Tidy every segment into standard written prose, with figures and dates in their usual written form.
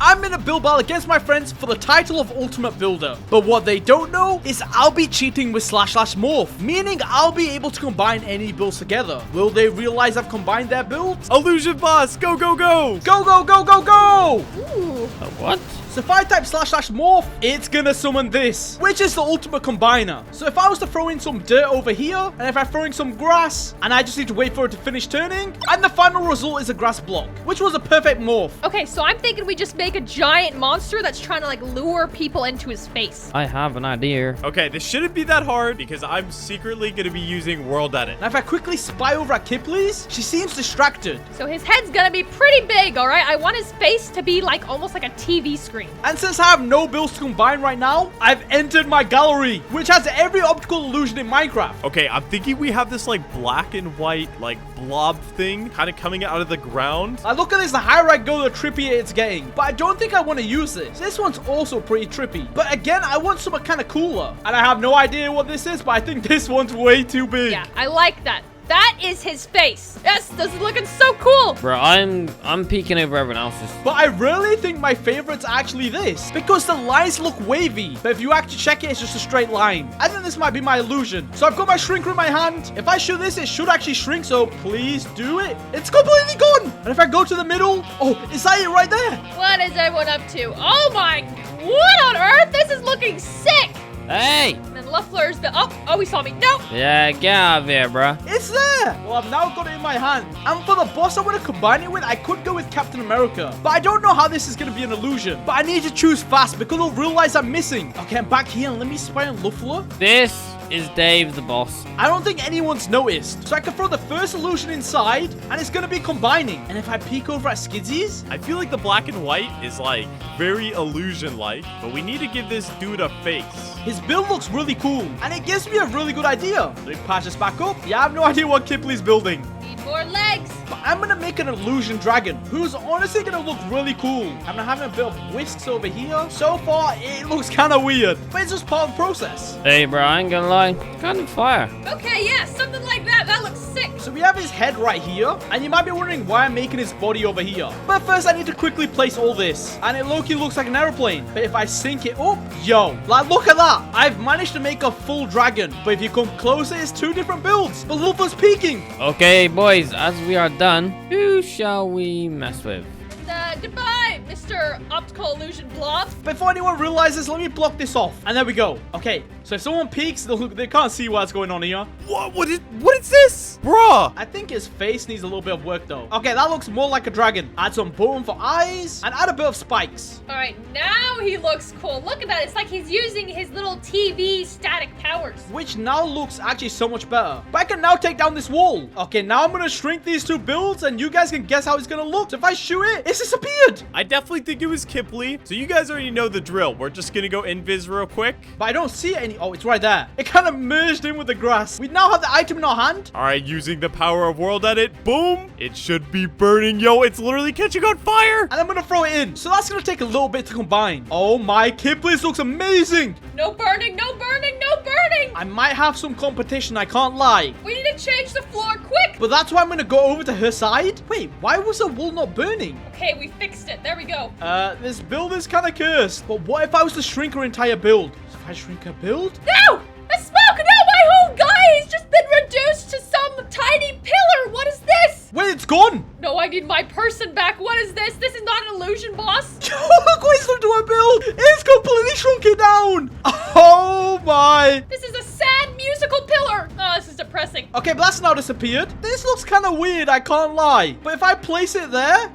I'm in a build battle against my friends for the title of Ultimate Builder. But what they don't know is I'll be cheating with //morph, meaning I'll be able to combine any builds together. Will they realize I've combined their builds? Illusion boss, go, go, go! Go, go, go, go, go! Ooh. What? So if I type //morph, it's gonna summon this, which is the ultimate combiner. So if I was to throw in some dirt over here, and if I throw in some grass, and I just need to wait for it to finish turning, and the final result is a grass block, which was a perfect morph. Okay, so I'm thinking we just make a giant monster that's trying to like lure people into his face. I have an idea. Okay, this shouldn't be that hard because I'm secretly going to be using World Edit. Now if I quickly spy over at Kipley's, she seems distracted. So his head's gonna be pretty big, all right? I want his face to be like almost like a TV screen. And since I have no builds to combine right now, I've entered my gallery, which has every optical illusion in Minecraft. Okay, I'm thinking we have this like black and white like blob thing kind of coming out of the ground. Now look at this, the higher I go, the trippier it's getting. But I don't think I want to use this. This one's also pretty trippy. But again, I want something kind of cooler. And I have no idea what this is, but I think this one's way too big. Yeah, I like that. That is his face. Yes, this is looking so cool. Bro, I'm peeking over everyone else's. But I really think my favorite's actually this, because the lines look wavy. But if you actually check it, it's just a straight line. I think this might be my illusion. So I've got my shrinker in my hand. If I shoot this, it should actually shrink. So please do it. It's completely gone. And if I go to the middle, oh, is that it right there? What is everyone up to? Oh my, what on earth? This is looking sick. Hey! And then Luffler's the, oh, he saw me. No. Yeah, get out of here, bro. It's there. Well, I've now got it in my hand. And for the boss I want to combine it with, I could go with Captain America. But I don't know how this is going to be an illusion. But I need to choose fast because they'll realize I'm missing. Okay, I'm back here and let me spy on Luffler. This is Dave the boss. I don't think anyone's noticed. So I can throw the first illusion inside and it's going to be combining. And if I peek over at Skidsy's, I feel like the black and white is like very illusion-like, but we need to give this dude a face. his build looks really cool. And it gives me a really good idea. Let me patch this back up. Yeah, I have no idea what Kipley's building. Need more legs. But I'm going to make an illusion dragon, who's honestly going to look really cool. I'm having a bit of whisks over here. So far, it looks kind of weird, but it's just part of the process. Hey, bro, I ain't gonna lie. Kind of fire. Okay, yeah, something like that. That looks sick. So we have his head right here, and you might be wondering why I'm making his body over here. But first, I need to quickly place all this. And it low-key looks like an airplane. But if I sync it up, yo, like, look at that. I've managed to make a full dragon. But if you come closer, it's two different builds. But Luffler's peeking. Okay, boys, as we are done, who shall we mess with? Goodbye, Mr. Optical Illusion Blob. Before anyone realizes, let me block this off. And there we go. Okay, so if someone peeks, they can't see what's going on here. What is this? Bruh. I think his face needs a little bit of work, though. Okay, that looks more like a dragon. Add some bone for eyes, and add a bit of spikes. All right, now he looks cool. Look at that. It's like he's using his little TV static powers. Which now looks actually so much better. But I can now take down this wall. Okay, now I'm going to shrink these two builds, and you guys can guess how it's going to look. So if I shoot it, it's disappeared. I definitely think it was Kipley. So you guys already know the drill. We're just going to go invis real quick. But I don't see any. Oh, it's right there. It kind of merged in with the grass. We now have the item in our hand. All right, using the power of World Edit. Boom. It should be burning. Yo, it's literally catching on fire. And I'm going to throw it in. So that's going to take a little bit to combine. Oh my, Kipley's looks amazing. No burning, no burning, no burning. I might have some competition, I can't lie. We need to change the floor quick. But that's why I'm going to go over to her side. Wait, why was the wool not burning? Okay, we fixed it. There we go. This build is kind of cursed. But what if I was to shrink her entire build? So if I shrink her build? No! A smoke! No, my whole guy has just been reduced to some tiny pillar. What is this? Wait, it's gone. No, I need my person back. What is this? This is not an illusion, boss. Look what he's done to our build. It's completely shrunk it down. Oh my. This is a sad musical pillar. Oh, this is depressing. Okay, but that's now disappeared. This looks kind of weird, I can't lie. But if I place it there...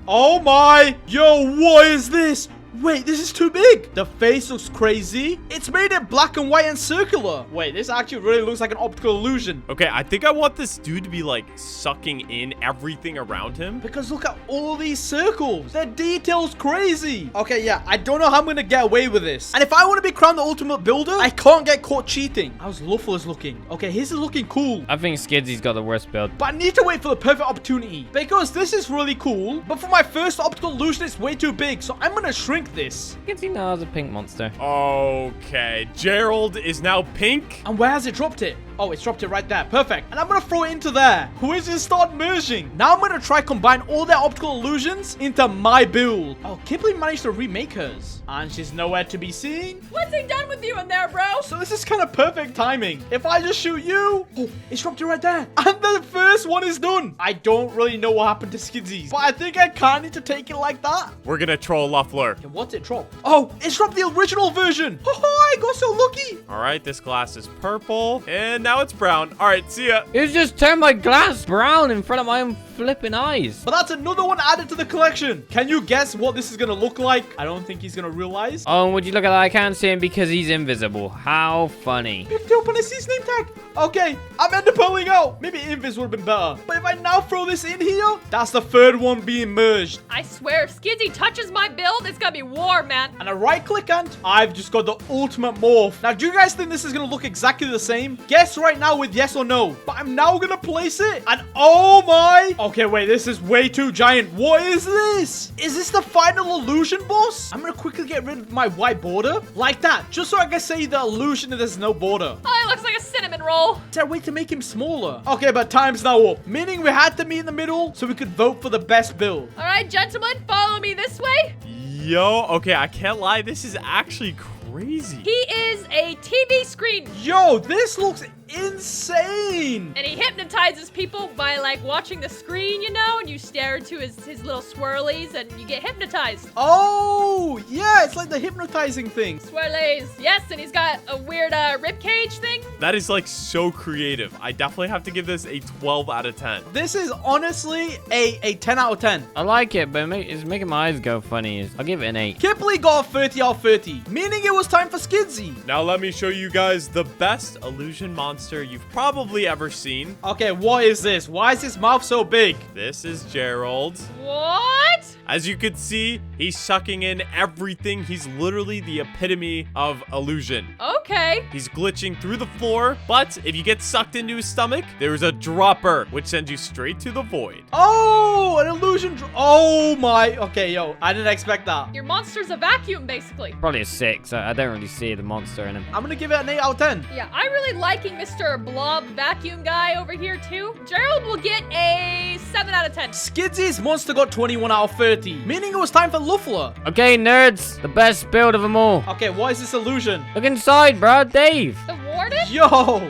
Oh my. Yo, what is this? Wait, this is too big. The face looks crazy. It's made it black and white and circular. Wait, this actually really looks like an optical illusion. Okay, I think I want this dude to be like sucking in everything around him. Because look at all these circles. The detail's crazy. Okay, yeah, I don't know how I'm going to get away with this. And if I want to be crowned the ultimate builder, I can't get caught cheating. How's Luffler's looking? Okay, his is looking cool. I think Skidsy's got the worst build. But I need to wait for the perfect opportunity. Because this is really cool. But for my first optical illusion, it's way too big. So I'm going to shrink like this. Skizzy now has a pink monster. Okay, Gerald is now pink. And where has it dropped it? Oh, it's dropped it right there. Perfect. And I'm going to throw it into there. Which is start merging. Now I'm going to try combine all their optical illusions into my build. Oh, Kipling managed to remake hers. And she's nowhere to be seen. What's he done with you in there, bro? So this is kind of perfect timing. If I just shoot you. Oh, it's dropped it right there. And the first one is done. I don't really know what happened to Skizzy's. But I think I can't need to take it like that. We're going to troll Luffler. Okay, what's it drop? Oh, it's dropped the original version. Oh, I got so lucky. All right, this glass is purple. And now it's brown. All right, see ya. You just turned my glass brown in front of my own flipping eyes. But that's another one added to the collection. Can you guess what this is going to look like? I don't think he's going to realize. Oh, and would you look at that? I can't see him because he's invisible. How funny. Picked it up and I see his name tag. Okay, I'm end up pulling out. Maybe Invis would have been better. But if I now throw this in here, that's the third one being merged. I swear, if Skizzy touches my build, it's gonna be war, man. And I right click and I've just got the ultimate morph. Now, do you guys think this is going to look exactly the same? Guess right now with yes or no. But I'm now going to place it. And oh my. Okay, wait, this is way too giant. What is this? Is this the final illusion boss? I'm going to quickly get rid of my white border. Like that. Just so I can say the illusion that there's no border. Oh, it looks like a cinnamon roll. Is there a way to make him smaller? Okay, but time's now up. Meaning we had to meet in the middle so we could vote for the best build. All right, gentlemen, follow me this way. Yo, okay, I can't lie. This is actually crazy. He is a TV screen. Yo, this looks insane. And he hypnotizes people by, like, watching the screen, you know? And you stare into his little swirlies and you get hypnotized. Oh, yeah, it's like the hypnotizing thing. Swirlies. Yes, and he's got a weird ribcage thing. That is like so creative. I definitely have to give this a 12 out of 10. This is honestly a 10 out of 10. I like it, but it's making my eyes go funny. I'll give it an 8. Kipley got a 30 out of 30, meaning it was time for Skizzy. Now let me show you guys the best illusion monster you've probably ever seen. Okay, what is this? Why is his mouth so big? This is Gerald. What? As you can see, he's sucking in everything. He's literally the epitome of illusion. Okay. He's glitching through the floor, but if you get sucked into his stomach, there's a dropper, which sends you straight to the void. Oh, an illusion. Oh my. Okay, yo, I didn't expect that. Your monster's a vacuum, basically. Probably a 6. I don't really see the monster in him. I'm gonna give it an 8 out of 10. Yeah, I'm really liking Mr. Blob Vacuum Guy over here, too. Gerald will get a 7 out of 10. Skizzy's monster got 21 out of 30, meaning it was time for Luffler. Okay, nerds. The best build of them all. Okay, what is this illusion? Look inside, bro. Dave. The warden? Yo,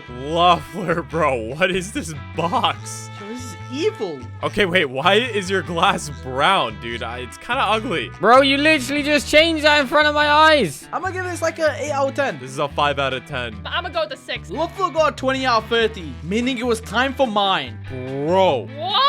Luffler, bro, what is this box? yo, this is evil. Okay, wait, why is your glass brown, dude? It's kind of ugly. Bro, you literally just changed that in front of my eyes. I'm gonna give this like a 8 out of 10. This is a 5 out of 10. I'm gonna go with a 6. Luffler got 20 out of 30, meaning it was time for mine. Bro. What?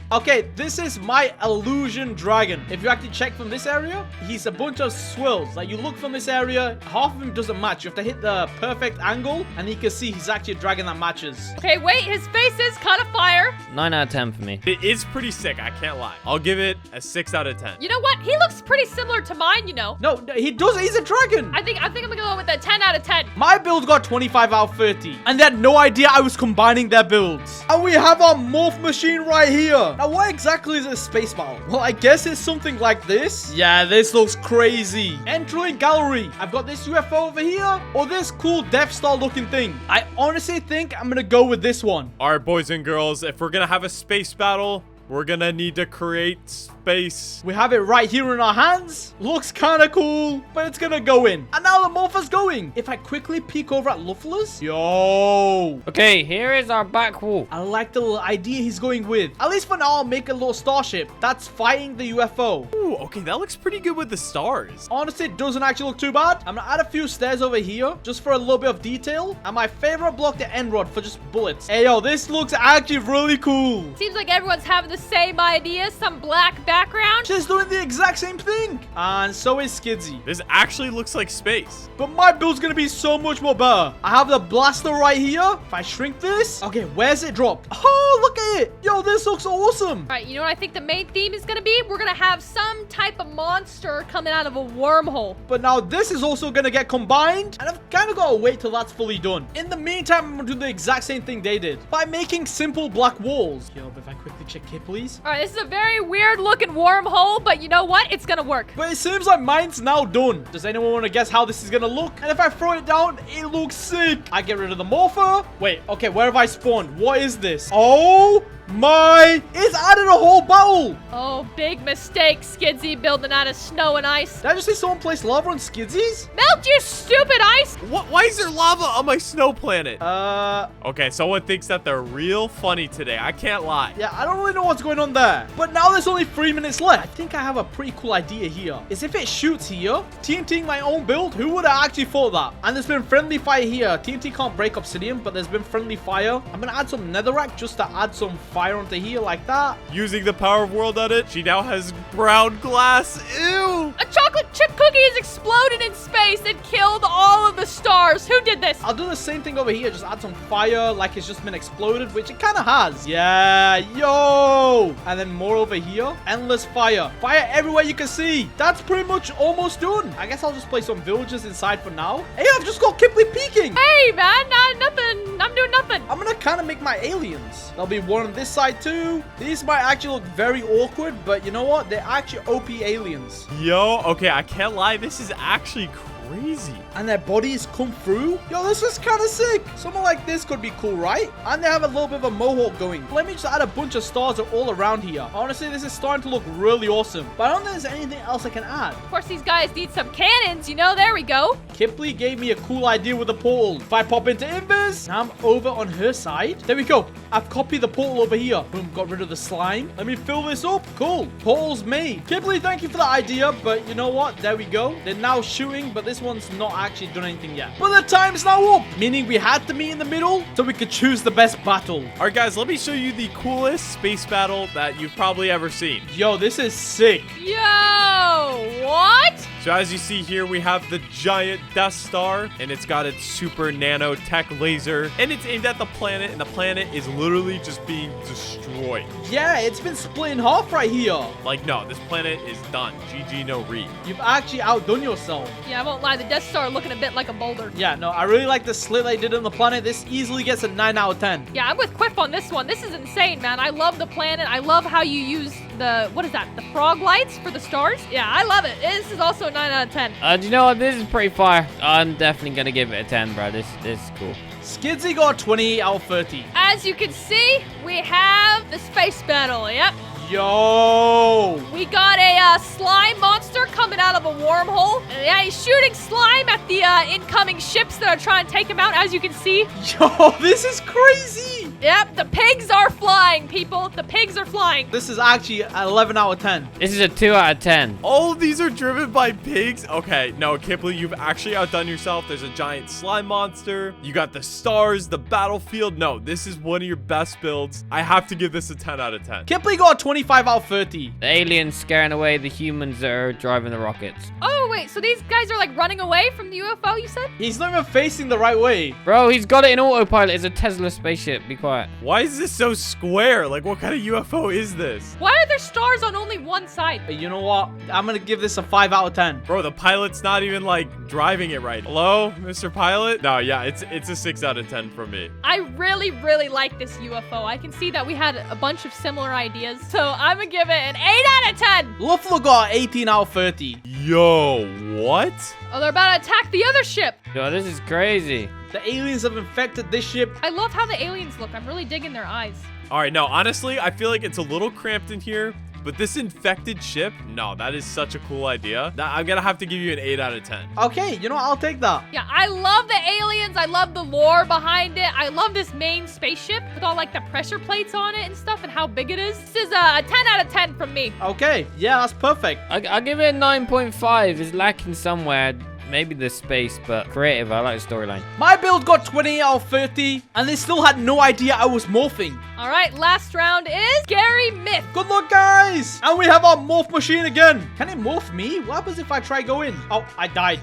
Okay, this is my illusion dragon. If you actually check from this area, he's a bunch of swirls. Like, you look from this area, half of him doesn't match. You have to hit the perfect angle, and you can see he's actually a dragon that matches. Okay, wait, his face is kind of fire. 9 out of 10 for me. It is pretty sick, I can't lie. I'll give it a 6 out of 10. You know what? He looks pretty similar to mine, you know. No, he doesn't. He's a dragon. I think I'm gonna go with a 10 out of 10. My build got 25 out of 30, and they had no idea I was combining their builds. And we have our morph machine right here. Now, what exactly is a space battle? Well, I guess it's something like this. Yeah, this looks crazy. Entering gallery. I've got this UFO over here, or this cool Death Star looking thing. I honestly think I'm gonna go with this one. All right, boys and girls, if we're gonna have a space battle, we're gonna need to create space. We have it right here in our hands. Looks kind of cool, but it's gonna go in. And now the morpher's going. If I quickly peek over at Luffler's. Yo. Okay, here is our back wall. I like the little idea he's going with. At least for now, I'll make a little starship that's fighting the UFO. Ooh, okay, that looks pretty good with the stars. Honestly, it doesn't actually look too bad. I'm gonna add a few stairs over here just for a little bit of detail. And my favorite block, the end rod for just bullets. Hey, yo, this looks actually really cool. Seems like everyone's having the same idea. Some black background. She's doing the exact same thing. And so is Skizzy. This actually looks like space. But my build's gonna be so much more better. I have the blaster right here. If I shrink this. Okay, where's it dropped? Oh, look at it. Yo, this looks awesome. All right, you know what I think the main theme is gonna be? We're gonna have some type of monster coming out of a wormhole. But now this is also gonna get combined. And I've kind of got to wait till that's fully done. In the meantime, I'm gonna do the exact same thing they did. By making simple black walls. Yo, but if I quickly check Kip please. All right, this is a very weird looking wormhole, but you know what? It's gonna work. But it seems like mine's now done. Does anyone want to guess how this is going to look? And if I throw it down, it looks sick. I get rid of the morpher. Wait, okay, where have I spawned? What is this? Oh my, it's added a whole battle. Oh, big mistake, Skidsy, building out of snow and ice. Did I just say someone placed lava on Skidsies? Melt, you stupid ice! What? Why is there lava on my snow planet? Yeah, Okay, someone thinks that they're real funny today. I can't lie. I don't really know what's going on there. But now there's only 3 minutes left. I think I have a pretty cool idea here. Is if it shoots here, TNTing my own build, who would have actually thought that? And there's been friendly fire here. TNT can't break obsidian, but there's been friendly fire. I'm going to add some netherite just to add some fire onto here like that. Using the power of world edit, she now has brown glass. Ew. A chocolate chip cookie has exploded in space and killed all of the stars. Who did this? I'll do the same thing over here. Just add some fire like it's just been exploded, which it kind of has. Yeah, yo. And then more over here. Endless fire. Fire everywhere you can see. That's pretty much almost done. I guess I'll just place some villagers inside for now. Hey, I've just got Kipley peeking. Hey, man, nothing. I'm doing nothing. I'm gonna kind of make my aliens. There'll be one on this side too. These might actually look very awkward, but you know what? They're actually OP aliens. Yo, okay, I can't lie. This is actually crazy. And their bodies come through. Yo, this is kind of sick. Something like this could be cool, right? And they have a little bit of a mohawk going. Let me just add a bunch of stars all around here. Honestly, this is starting to look really awesome. But I don't think there's anything else I can add. Of course, these guys need some cannons, you know? There we go. Kipley gave me a cool idea with the portal. If I pop into Invis, now I'm over on her side. There we go. I've copied the portal over here. Boom, got rid of the slime. Let me fill this up. Cool. Portal's made. Kipley, thank you for the idea. But you know what? There we go. They're now shooting, but this one's not actually done anything yet. But the time's now up, meaning we had to meet in the middle so we could choose the best battle. All right, guys, let me show you the coolest space battle that you've probably ever seen. Yo, this is sick. Yo, what? So as you see here, we have the giant Death Star, and it's got its super nanotech laser, and it's aimed at the planet, and the planet is literally just being destroyed. Yeah, it's been split in half right here. Like, no, this planet is done. GG, no re. You've actually outdone yourself. Yeah, I won't lie. The Death Star looking a bit like a boulder. Yeah, no, I really like the slit they did on the planet. This easily gets a 9 out of 10. Yeah, I'm with Quiff on this one. This is insane, man. I love the planet. I love how you use the, what is that? The frog lights for the stars? Yeah, I love it. This is also a 9 out of 10. Do you know what? This is pretty fire. I'm definitely going to give it a 10, bro. This is cool. Skidsy got 20 out of 30. As you can see, we have the space battle. Yep. Yo! We got a slime monster coming out of a wormhole. And yeah, he's shooting slime at the incoming ships that are trying to take him out, as you can see. Yo, this is crazy! Yep, the pigs are flying, people. The pigs are flying. This is actually an 11 out of 10. This is a 2 out of 10. All of these are driven by pigs? Okay, no, Kipley, you've actually outdone yourself. There's a giant slime monster. You got the stars, the battlefield. No, this is one of your best builds. I have to give this a 10 out of 10. Kipley got 25 out of 30. The aliens scaring away the humans that are driving the rockets. Oh, wait, so these guys are like running away from the UFO, you said? He's not even facing the right way. Bro, he's got it in autopilot. It's a Tesla spaceship. Be quiet. Why is this so square? Like, what kind of UFO is this? Why are there stars on only one side? But you know what? I'm gonna give this a 5 out of 10. Bro, the pilot's not even, like, driving it right. Hello, Mr. Pilot? No, yeah, it's a 6 out of 10 from me. I really, really like this UFO. I can see that we had a bunch of similar ideas. So I'm gonna give it an 8 out of 10. Luffalo got 18 out of 30. Yo, what? Oh, they're about to attack the other ship. Yo, this is crazy. The aliens have infected this ship. I love how the aliens look. I'm really digging their eyes. All right, no, honestly, I feel like it's a little cramped in here. But this infected ship, no, that is such a cool idea. I'm gonna have to give you an 8 out of 10. Okay, you know, I'll take that. Yeah, I love the aliens. I love the lore behind it. I love this main spaceship with all like the pressure plates on it and stuff and how big it is. This is a 10 out of 10 from me. Okay, yeah, that's perfect. I'll give it a 9.5. It's lacking somewhere. Maybe the space, but creative. I like the storyline. My build got 20 out of 30, and they still had no idea I was morphing. All right, last round is Scary Myth. Good luck, guys! And we have our morph machine again. Can it morph me? What happens if I try go in? Oh, I died.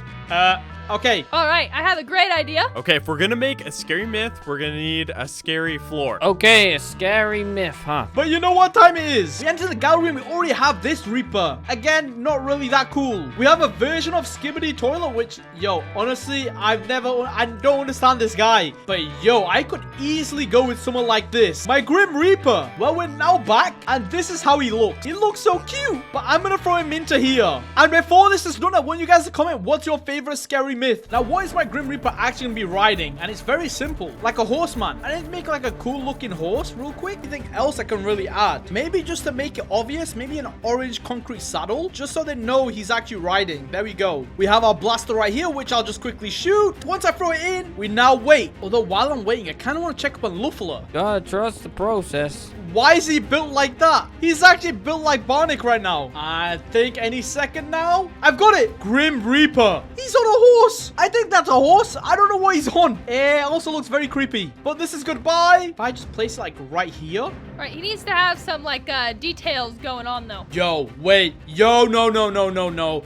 Okay. All right, I have a great idea. Okay, if we're gonna make a scary myth, we're gonna need a scary floor. Okay, a scary myth, huh? But you know what time it is? We enter the gallery and we already have this Reaper. Again, not really that cool. We have a version of Skibbity Toilet, which, yo, honestly, I don't understand this guy. But yo, I could easily go with someone like this. My Grim Reaper. Well, we're now back, and this is how he looks. He looks so cute. But I'm gonna throw him into here. And before this is done, I want you guys to comment what's your favorite scary myth. Now, what is my Grim Reaper actually gonna be riding? And it's very simple, like a horseman. I need to make like a cool looking horse real quick. Anything else I can really add? Maybe just to make it obvious, maybe an orange concrete saddle, just so they know he's actually riding. There we go. We have our blaster right here, which I'll just quickly shoot. Once I throw it in, we now wait. Although while I'm waiting, I kind of want to check up on Luffler. Gotta trust the process. Why is he built like that? He's actually built like Barnick right now. I think any second now. I've got it. Grim Reaper. He's on a horse. I think that's a horse. I don't know what he's on. It also looks very creepy. But this is goodbye. If I just place it like right here. All right, he needs to have some like details going on though. Yo, wait. Yo, no.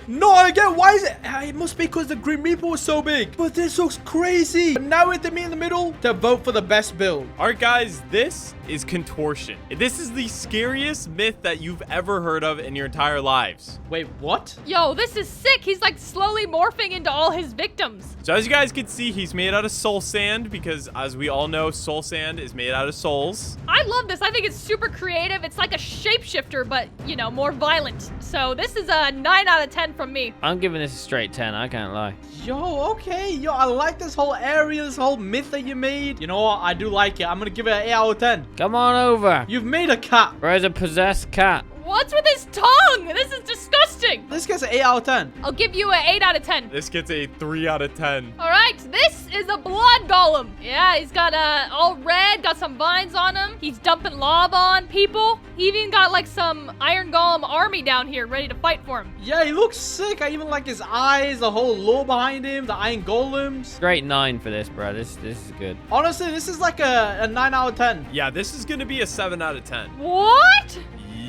Not again. Why is it? It must be because the Grim Reaper was so big. But this looks crazy. But now we have to meet in the middle to vote for the best build. All right, guys, this is contortion. This is the scariest myth that you've ever heard of in your entire lives. Wait, what? Yo, this is sick. He's like slowly morphing into all his victims. So as you guys can see, he's made out of soul sand because as we all know, soul sand is made out of souls. I love this. I think it's super creative. It's like a shapeshifter, but, you know, more violent. So this is a 9 out of 10 from me. I'm giving this a straight 10, I can't lie. Yo, okay. Yo, I like this whole area, this whole myth that you made. You know what? I do like it. I'm going to give it an 8 out of 10. Come on over. You've made a cat. Where's a possessed cat? What's with his tongue? This is disgusting. This gets an 8 out of 10. I'll give you an 8 out of 10. This gets a 3 out of 10. All right, this is a blood golem. Yeah, he's got all red, got some vines on him. He's dumping lava on people. He even got like some iron golem army down here ready to fight for him. Yeah, he looks sick. I even like his eyes, the whole lore behind him, the iron golems. Straight 9 for this, bro. This is good. Honestly, this is like a 9 out of 10. Yeah, this is gonna be a 7 out of 10. What?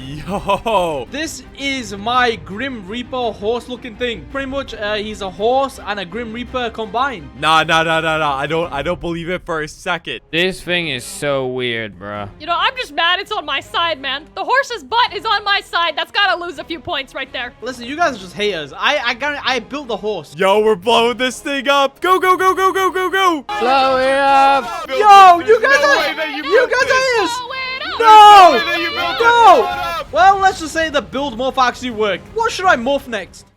Yo. This is my Grim Reaper horse-looking thing. Pretty much, he's a horse and a Grim Reaper combined. Nah. I don't believe it for a second. This thing is so weird, bro. You know, I'm just mad it's on my side, man. The horse's butt is on my side. That's gotta lose a few points right there. Listen, you guys are just haters. I built the horse. Yo, we're blowing this thing up. Go. Blow it up. Yo, you guys are haters. Blow it up. No! Well, let's just say the build morph actually worked. What should I morph next?